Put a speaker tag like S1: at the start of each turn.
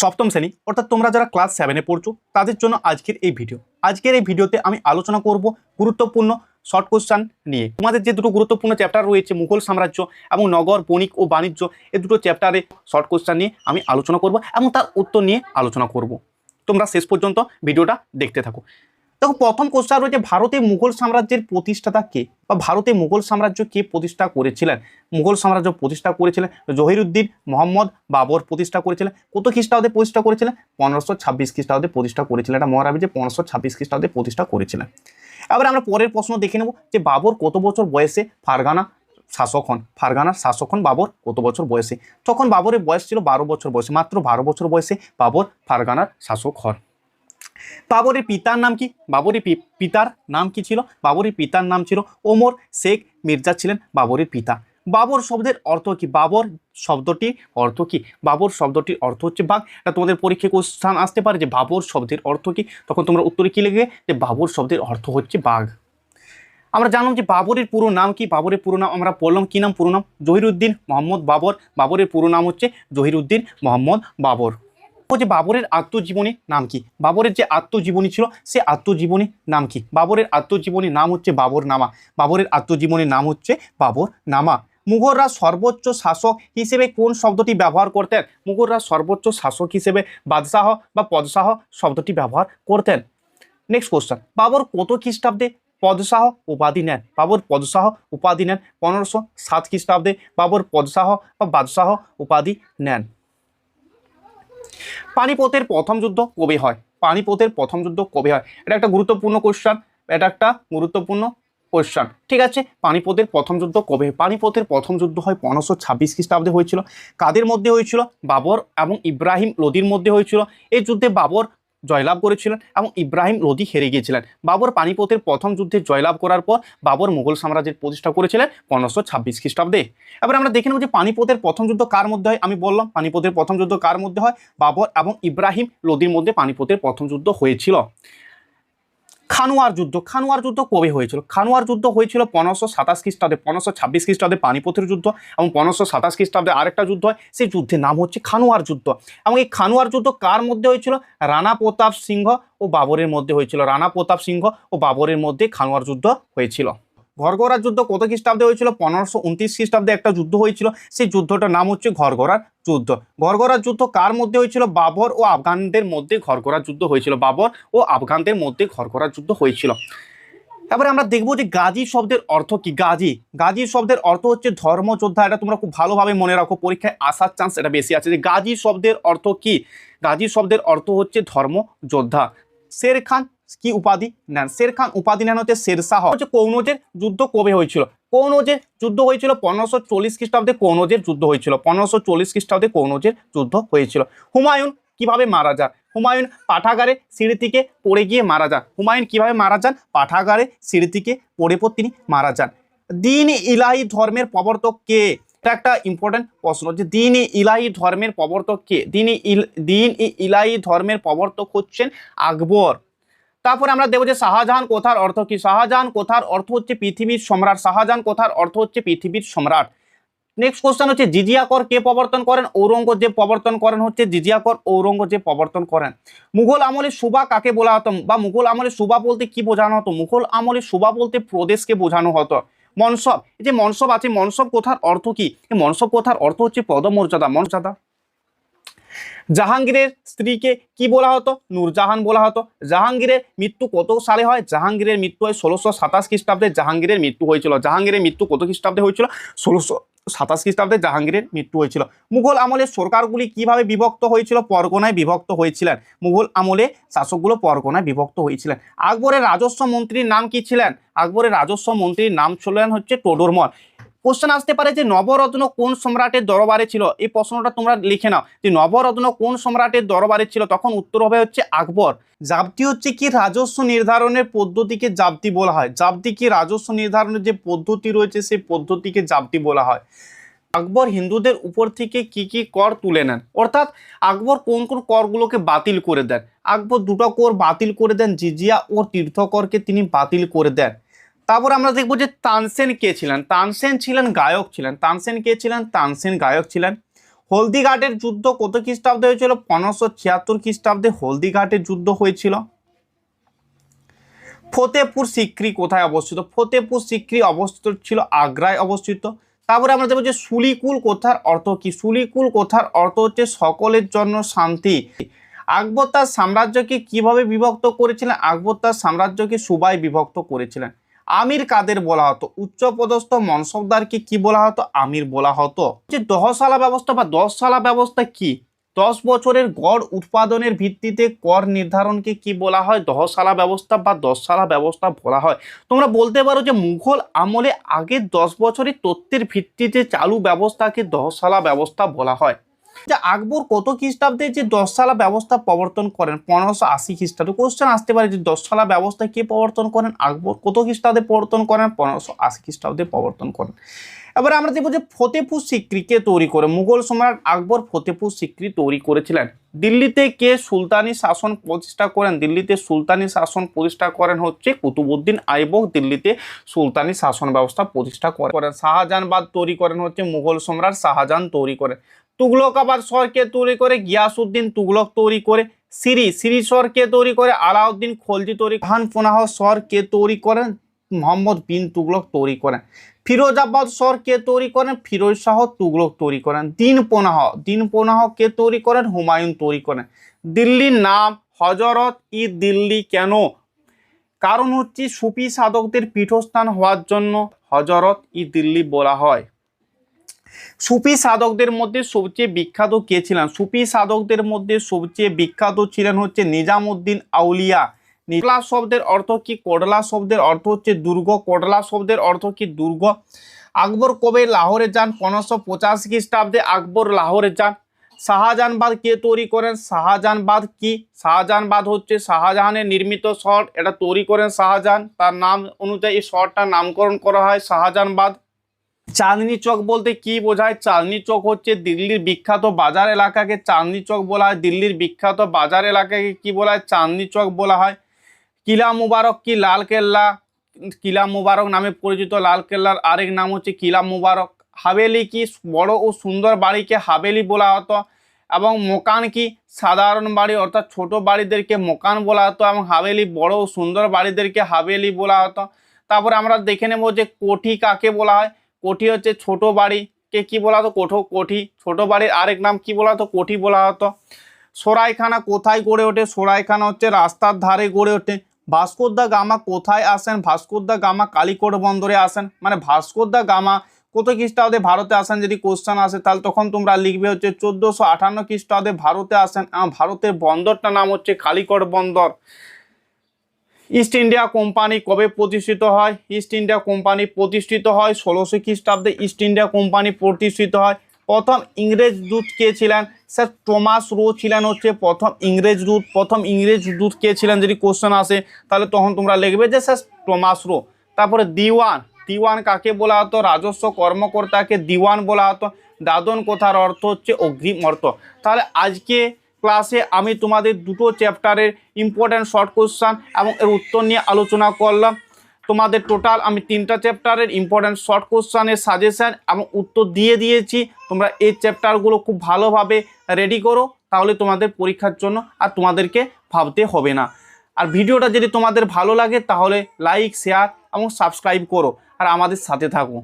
S1: সপ্তম শ্রেণী অর্থাৎ তোমরা যারা ক্লাস 7-এ পড়ছো তাদের জন্য আজকের এই ভিডিওতে আমি আলোচনা করব গুরুত্বপূর্ণ শর্ট কোশ্চেন নিয়ে। তোমাদের যে দুটো গুরুত্বপূর্ণ চ্যাপ্টার রয়েছে মুঘল সাম্রাজ্য এবং নগর বণিক ও বাণিজ্য, এই দুটো চ্যাপ্টারে শর্ট কোশ্চেন নিয়ে আমি আলোচনা করব এবং তার উত্তর নিয়ে আলোচনা করব। তোমরা শেষ পর্যন্ত ভিডিওটা দেখতে থাকো। দেখো, প্রথম কোশ্চেন রয়েছে ভারতে মুঘল সাম্রাজ্যের প্রতিষ্ঠাতা কে, বা ভারতে মুঘল সাম্রাজ্য কে প্রতিষ্ঠা করেছিলেন। মুঘল সাম্রাজ্য প্রতিষ্ঠা করেছিলেন জহিরুদ্দিন মোহাম্মদ বাবর প্রতিষ্ঠা করেছিলেন। কত খ্রিস্টাব্দে প্রতিষ্ঠা করেছিলেন? 1526 খ্রিস্টাব্দে প্রতিষ্ঠা করেছিলেন। এটা মনে রাখবে যে 1526 খ্রিস্টাব্দে প্রতিষ্ঠা করেছিলেন। এবার আমরা পরের প্রশ্ন দেখে নেব যে বাবর কত বছর বয়সে ফারগানা শাসক হন। ফারগানার শাসক হন বাবর কত বছর বয়সে? তখন বাবরের বয়স ছিল 12 বছর বয়সে, মাত্র 12 বছর বয়সে বাবর ফারগানার শাসক হন। বাবরের পিতার নাম কি? বাবরের পিতার নাম কি ছিল? বাবরের পিতার নাম ছিল ওমর শেখ মির্জা ছিলেন বাবরের পিতা। বাবর শব্দের অর্থ কি? বাবর শব্দটির অর্থ কি? বাবর শব্দটির অর্থ হচ্ছে বাঘ। এটা তোমাদের পরীক্ষায় কোশ্চেন আসতে পারে যে বাবর শব্দের অর্থ কি, তখন তোমরা উত্তরে কি লিখবে? যে বাবর শব্দের অর্থ হচ্ছে বাঘ। আমরা জানলাম যে বাবরের পুরো নাম কি। বাবরের পুরো নাম আমরা পড়লাম, কি নাম? পুরো নাম জহিরুদ্দিন মোহাম্মদ বাবর। বাবরের পুরো নাম হচ্ছে জহিরুদ্দিন মোহাম্মদ বাবর। যে বাবরের আত্মজীবনীর নাম কি? বাবরের যে আত্মজীবনী ছিল সে আত্মজীবনীর নাম কি? বাবরের আত্মজীবনীর নাম হচ্ছে বাবরনামা। বাবরের আত্মজীবনীর নাম হচ্ছে বাবরনামা। মুঘলরা সর্বোচ্চ শাসক হিসেবে কোন শব্দটি ব্যবহার করতেন? মুঘলরা সর্বোচ্চ শাসক হিসেবে বাদশাহ বা পদশাহ শব্দটি ব্যবহার করতেন। নেক্সট কোশ্চেন, বাবর কত খ্রিস্টাব্দে পদশাহ উপাধি নেন? বাবর পদশাহ উপাধি নেন 1507 খ্রিস্টাব্দে বাবর পদশাহ বা বাদশাহ উপাধি নেন। পানিপথের প্রথম যুদ্ধ কবে হয়? পানিপথের প্রথম যুদ্ধ কবে হয়? এটা একটা গুরুত্বপূর্ণ কোশ্চেন, ঠিক আছে। পানিপথের প্রথম যুদ্ধ কবে? পানিপথের প্রথম যুদ্ধ হয় 1526 খ্রিস্টাব্দে হয়েছিল। কাদের মধ্যে হয়েছিল? বাবর এবং ইব্রাহিম লোদির মধ্যে হয়েছিল। এই যুদ্ধে বাবর জয়লাভ করেছিলেন এবং ইব্রাহিম লোদি হেরে গিয়েছিলেন। বাবর পানিপথের প্রথম যুদ্ধে জয়লাভ করার পর বাবর মুঘল সাম্রাজ্যের প্রতিষ্ঠা করেছিলেন 1526 খ্রিস্টাব্দে। এবার আমরা দেখে নেব যে পানিপথের প্রথম যুদ্ধ কার মধ্যে হয়। আমি বললাম পানিপথের প্রথম যুদ্ধ কার মধ্যে হয়? বাবর এবং ইব্রাহিম লোদির মধ্যে পানিপথের প্রথম যুদ্ধ হয়েছিল। খানুয়ার যুদ্ধ, খানুয়ার যুদ্ধ কবে হয়েছিল? খানুয়ার যুদ্ধ হয়েছিল 1527 খ্রিস্টাব্দে। 1526 খ্রিস্টাব্দে পানিপথের যুদ্ধ এবং 1527 খ্রিস্টাব্দে আরেকটা যুদ্ধ হয়, সেই যুদ্ধের নাম হচ্ছে খানুয়ার যুদ্ধ। এবং এই খানুয়ার যুদ্ধ কার মধ্যে হয়েছিল? রানা প্রতাপ সিংহ ও বাবরের মধ্যে হয়েছিল। রানা প্রতাপ সিংহ ও বাবরের মধ্যে খানুয়ার যুদ্ধ হয়েছিল। ঘরঘরার যুদ্ধ কত খ্রিস্টাব্দে হয়েছিল? 1529 খ্রিস্টাব্দে একটা যুদ্ধ হয়েছিল, সেই যুদ্ধটার নাম হচ্ছে ঘরঘরার যুদ্ধ। ঘরঘরার যুদ্ধ কার মধ্যে হয়েছিল? বাবর ও আফগানদের মধ্যে ঘরঘরার যুদ্ধ হয়েছিল। বাবর ও আফগানদের মধ্যে ঘরঘরার যুদ্ধ হয়েছিল। এবারে আমরা দেখব যে গাজী শব্দের অর্থ কি। গাজী শব্দের অর্থ হচ্ছে ধর্মযোদ্ধা। এটা তোমরা খুব ভালোভাবে মনে রাখো, পরীক্ষায় আসার চান্স এটা বেশি আছে। যে গাজী শব্দের অর্থ কি? গাজী শব্দের অর্থ হচ্ছে ধর্মযোদ্ধা। শের খান কি উপাধি নেন? শের খান উপাধি নেন হচ্ছে শেরশাহ। হচ্ছে কনৌজের যুদ্ধ কবে হয়েছিল? কনৌজের যুদ্ধ হয়েছিল 1540 খ্রিস্টাব্দে। কনৌজের যুদ্ধ হয়েছিল 1540 খ্রিস্টাব্দে। কনৌজের যুদ্ধ হয়েছিল। হুমায়ুন কিভাবে মারা যান? হুমায়ুন পাঠাগারে সিঁড়ি থেকে পড়ে গিয়ে মারা যান। হুমায়ুন কিভাবে মারা যান? পাঠাগারে সিঁড়ি থেকে পড়ে তিনি মারা যান। দ্বীন ইলাহি ধর্মের প্রবর্তক কে? এটা একটা ইম্পর্টেন্ট প্রশ্ন যে দ্বীন ইলাহি ধর্মের প্রবর্তক কে? দ্বীন ইলাহি ধর্মের প্রবর্তক হচ্ছেন আকবর। তারপরে আমরা দেখব যে শাহজাহান কথার অর্থ কি? শাহজাহান কথার অর্থ হচ্ছে পৃথিবীর সম্রাট। শাহজাহান কথার অর্থ হচ্ছে পৃথিবীর সম্রাট। নেক্সট কোশ্চেন হচ্ছে জিজিয়া কর কে প্রবর্তন করেন? ঔরঙ্গজেব প্রবর্তন করেন। হচ্ছে জিজিয়া কর ঔরঙ্গজেব প্রবর্তন করেন। মুঘল আমলে সুবা কাকে বলা হতো? বা মুঘল আমলে সুবা বলতে কি বোঝানো হতো? মুঘল আমলে সুবা বলতে প্রদেশকে বোঝানো হতো। মনসব, এই যে মনসব আছে, মনসব কথার অর্থ কি? এই মনসব কথার অর্থ হচ্ছে পদমর্যাদা, মর্যাদা। জাহাঙ্গীরের স্ত্রীকে কি বলা হতো? নূরজাহান বলা হতো। জাহাঙ্গীরের মৃত্যু কত সালে হয়? জাহাঙ্গীরের মৃত্যু হয় 1627 খ্রিস্টাব্দে। জাহাঙ্গীরের মৃত্যু হয়েছিল। জাহাঙ্গীরের মৃত্যু কত খ্রিস্টাব্দে হয়েছিল? 1627 খ্রিস্টাব্দে জাহাঙ্গীরের মৃত্যু হয়েছিল। মুঘল আমলের সরকারগুলি কিভাবে বিভক্ত হয়েছিল? পরগনায় বিভক্ত হয়েছিলেন। মুঘল আমলে শাসকগুলো পরগনায় বিভক্ত হয়েছিলেন। আকবরের রাজস্ব মন্ত্রীর নাম কি ছিলেন? আকবরের রাজস্ব মন্ত্রীর নাম ছিলেন হচ্ছে টোডরমল। কোশ্চেন আসতে পারে যে নবরত্ন কোন সম্রাটের দরবারে ছিল? এই প্রশ্নটা তোমরা লিখে নাও যে নবরত্ন কোন সম্রাটের দরবারে ছিল? তখন উত্তর হবে হচ্ছে আকবর। জাবতি হচ্ছে কি রাজস্ব নির্ধারণের পদ্ধতিকে জাবতি বলা হয়। জাবতি কি রাজস্ব নির্ধারণের যে পদ্ধতি রয়েছে সেই পদ্ধতিকে জাবতি বলা হয়। আকবর হিন্দুদের উপর থেকে কি কি কর তুলে নেন? অর্থাৎ আকবর কোন কোন করগুলোকে বাতিল করে দেন? আকবর দুটো কর বাতিল করে দেন, জিজিয়া ও তীর্থকরকে তিনি বাতিল করে দেন। তারপর আমরা দেখবো যে তানসেন কে ছিলেন? তানসেন ছিলেন গায়ক ছিলেন। তানসেন কে ছিলেন? তানসেন গায়ক ছিলেন। হলদিঘাটের যুদ্ধ কত খ্রিস্টাব্দে হয়েছিল? 1576 খ্রিস্টাব্দে হলদিঘাটের যুদ্ধ হয়েছিল। ফতেপুর সিক্রি কোথায় অবস্থিত? ফতেপুর সিক্রি অবস্থিত ছিল আগ্রায় অবস্থিত। তারপরে আমরা দেখব যে সুলিকুল কথার অর্থ কি? সুলিকুল কথার অর্থ হচ্ছে সকলের জন্য শান্তি। আকবর তার সাম্রাজ্যকে কিভাবে বিভক্ত করেছিলেন? আকবর তার সাম্রাজ্যকে সুবায় বিভক্ত করেছিলেন। আমির কাদের বলা হতো? উচ্চপদস্থ মনসবদারকে কি বলা হতো? আমির বলা হতো। যে দহশালা ব্যবস্থা বা 10 ব্যবস্থা কি? 10 বছরের গড় উৎপাদনের ভিত্তিতে কর নির্ধারণকে কি বলা হয়? দহশালা ব্যবস্থা বা 10 ব্যবস্থা বলা হয়। তোমরা বলতে পারো যে মুঘল আমলে আগের 10 বছরের তথ্যের ভিত্তিতে চালু ব্যবস্থাকে 10 ব্যবস্থা বলা হয়। যে আকবর কত খ্রিস্টাব্দে যে 10 ব্যবস্থা প্রবর্তন করেন? 1580 খ্রিস্টাব্দে। কোশ্চেন আসতে পারে যে 10 ব্যবস্থা কে প্রবর্তন করেন? আকবর কত খ্রিস্টাব্দে প্রবর্তন করেন? 1580 খ্রিস্টাব্দে প্রবর্তন করেন। এবারে আমরা দেখব যে ফতেপুর সিক্রি কে তৈরি করে? মুঘল সম্রাট আকবর ফতেপুর সিক্রি তৈরি করেছিলেন। দিল্লিতে কে সুলতানি শাসন প্রতিষ্ঠা করেন? দিল্লিতে সুলতানি শাসন প্রতিষ্ঠা করেন হচ্ছে কুতুবউদ্দিন আইবক। দিল্লিতে সুলতানি শাসন ব্যবস্থা প্রতিষ্ঠা করেন। শাহজাহানবাদ তৈরি করেন হচ্ছে মুঘল সম্রাট শাহজাহান তৈরি করেন। তুগলকাবাদ শহর কে তৈরি করে? গিয়াসউদ্দিন তুগলক তৈরি করে। সিরি শহর কে তৈরি করে? আলাউদ্দিন খলজি তৈরি। খানপনাহ শহর কে তৈরি করেন? মোহাম্মদ বিন তুগলক তৈরি করেন। ফিরোজাবাদ শহর কে তৈরি করেন? ফিরোজ শাহ তুগলক তৈরি করেন। দিনপনাহ কে তৈরি করেন? হুমায়ুন তৈরি করেন। দিল্লির নাম হজরত ই দিল্লি কেন? কারণ হচ্ছে সুফি সাধকদের পীঠস্থান হওয়ার জন্য হজরত ই দিল্লি বলা হয়। সুফি সাধকদের মধ্যে সবচেয়ে বিখ্যাত কে ছিলেন? সুফি সাধকদের মধ্যে সবচেয়ে বিখ্যাত ছিলেন হচ্ছে নিজামুদ্দিন আউলিয়া। কোডলা শব্দের অর্থ কি? কোডলা শব্দের অর্থ হচ্ছে দুর্গ। কোডলা শব্দের অর্থ কি? দুর্গ। আকবর কবে লাহোরে যান? 1585 খ্রিস্টাব্দে আকবর লাহোরে যান। শাহজাহানবাদ কে তৈরি করেন? শাহজাহানবাদ কি? শাহজাহানবাদ হচ্ছে শাহজাহানের নির্মিত শহর। এটা তৈরি করেন শাহজাহান। তার নাম অনুযায়ী এই শহরটার নামকরণ করা হয় শাহজাহানবাদ। চাঁদনি চক বলতে কি বোঝায়? চাঁদনি চক হচ্ছে দিল্লির বিখ্যাত বাজার এলাকাকে চাঁদনি চক বলা হয়। দিল্লির বিখ্যাত বাজার এলাকাকে কি বলা হয়? চাঁদনি চক বলা হয়। কিলা মুবারক কি? লাল কেল্লা। কিলা মুবারক নামে পরিচিত লাল কেল্লার আরেক নাম হচ্ছে কিলা মুবারক। হাভেলি কি? বড় ও সুন্দর বাড়িকে হাভেলি বলা হতো। এবং মকান কি? সাধারণ বাড়ি অর্থাৎ ছোট বাড়িদেরকে মকান বলা হতো এবং হাভেলি বড় ও সুন্দর বাড়িদেরকে হাভেলি বলা হতো। তারপরে আমরা দেখে নেব যে কোঠি কাকে বলা হয়? কোঠি হচ্ছে ছোট বাড়িকে কি বলা হতো? কোঠি। ছোট বাড়ির আরেক নাম কি বলা হতো? কোঠি বলা হতো। সরাইখানা কোথায় গড়ে ওঠে? সরাইখানা হচ্ছে রাস্তার ধারে গড়ে ওঠে। ভাস্কো দা গামা কোথায় আসেন? ভাস্কো দা গামা কালিকট বন্দরে আসেন। মানে ভাস্কো দা গামা কত খ্রিস্টাব্দে ভারতে আসেন যদি কোশ্চেন আসে তাহলে তখন তোমরা লিখবে হচ্ছে 1458 খ্রিস্টাব্দে ভারতে আসেন। ভারতের বন্দরটার নাম হচ্ছে কালিকট বন্দর। ইস্ট ইন্ডিয়া কোম্পানি কবে প্রতিষ্ঠিত হয়? ইস্ট ইন্ডিয়া কোম্পানি প্রতিষ্ঠিত হয় 1600 খ্রিস্টাব্দে। ইস্ট ইন্ডিয়া কোম্পানি প্রতিষ্ঠিত হয়। প্রথম ইংরেজ দূত কে ছিলেন? স্যার টমাস রো ছিলেন হচ্ছে প্রথম ইংরেজ দূত। প্রথম ইংরেজ দূত কে ছিলেন যদি কোশ্চেন আসে তাহলে তখন তোমরা লিখবে যে স্যার টমাস রো। তারপরে দিওয়ান কাকে বলা হতো? রাজস্ব কর্মকর্তাকে দিওয়ান বলা হতো। দাদন কথার অর্থ হচ্ছে অগ্রিম অর্থ। তাহলে আজকে ক্লাসে আমি তোমাদের দুটো চ্যাপ্টারের ইম্পর্ট্যান্ট শর্ট কোশ্চেন এবং এর উত্তর নিয়ে আলোচনা করলাম। তোমাদের টোটাল আমি 3টা চ্যাপ্টারের ইম্পর্ট্যান্ট শর্ট কোশ্চেনের সাজেশন এবং উত্তর দিয়ে দিয়েছি। তোমরা এই চ্যাপ্টারগুলো খুব ভালোভাবে রেডি করো, তাহলে তোমাদের পরীক্ষার জন্য আর তোমাদেরকে ভাবতে হবে না। আর ভিডিওটা যদি তোমাদের ভালো লাগে তাহলে লাইক, শেয়ার এবং সাবস্ক্রাইব করো আর আমাদের সাথে থাকো।